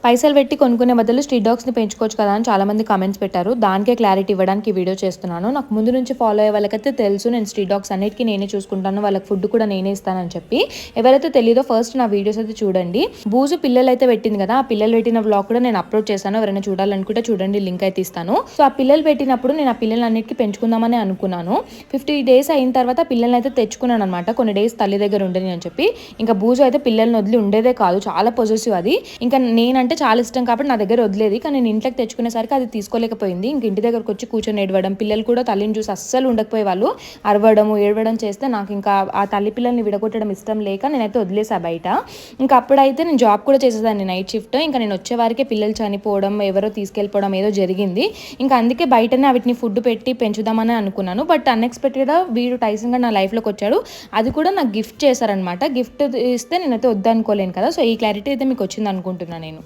పైసలు పెట్టి కొనుక్కునే బదులు స్ట్రీట్ డాగ్స్ని పెంచుకోవచ్చు కదా అని చాలామంది కామెంట్స్ పెట్టారు. దానికే క్లారిటీ ఇవ్వడానికి వీడియో చేస్తున్నాను. నాకు ముందు నుంచి ఫాలో అయ్యే వాళ్ళకైతే తెలుసు నేను స్ట్రీట్ డాగ్స్ అన్నిటికీ నేనే చూసుకుంటాను, వాళ్ళకి ఫుడ్ కూడా నేనే ఇస్తానని చెప్పి. ఎవరైతే తెలీదో ఫస్ట్ నా వీడియోస్ అయితే చూడండి. బూజు పిల్లలు అయితే పెట్టింది కదా, ఆ పిల్లలు పెట్టిన వ్లాగ్ కూడా నేను అప్లోడ్ చేశాను. ఎవరైనా చూడాలనుకుంటే చూడండి, లింక్ అయితే ఇస్తాను. సో ఆ పిల్లలు పెట్టినప్పుడు నేను ఆ పిల్లలన్నిటికీ పెంచుకుందామని అనుకున్నాను. 50 days అయిన తర్వాత పిల్లల్ని అయితే తెచ్చుకున్నాను అనమాట. కొన్ని డేస్ తల్లి దగ్గర ఉండని అని చెప్పి. ఇంకా బూజు అయితే పిల్లల్ని వదిలి ఉండేదే కాదు, చాలా పొజెసివ్ అది. ఇంకా నేనంటే చాలా ఇష్టం కాబట్టి నా దగ్గర వదిలేది. కానీ నేను ఇంట్లోకి తెచ్చుకునేసరికి అది తీసుకోలేకపోయింది. ఇంక ఇంటి దగ్గరకు వచ్చి కూర్చొని ఏడవడం, పిల్లలు కూడా తల్లిని చూసి అస్సలు ఉండకపోయే వాళ్ళు, అరవడము ఏడవడం చేస్తే నాకు ఇంకా ఆ తల్లి పిల్లల్ని విడగొట్టడం ఇష్టం లేక నేనైతే వదిలేసా బయట. ఇంకా అప్పుడైతే నేను జాబ్ కూడా చేసేదాన్ని, నైట్ షిఫ్ట్. ఇంకా నేను వచ్చే వారికే పిల్లలు చనిపోవడం, ఎవరో తీసుకెళ్ళిపోవడం ఏదో జరిగింది. ఇంకా అందుకే బయటనే వీటిని ఫుడ్ పెట్టి పెంచుదామని అనుకున్నాను. బట్ అన్ఎక్స్పెక్టెడ్గా వీడు టైసన్ గా నా లైఫ్లోకి వచ్చాడు. అది కూడా నాకు గిఫ్ట్ చేశారనమాట. గిఫ్ట్ ఇస్తే నేనైతే వద్దనుకోలేను కదా. సో ఈ క్లారిటీ అయితే మీకు వచ్చింది అనుకుంటున్నాను నేను.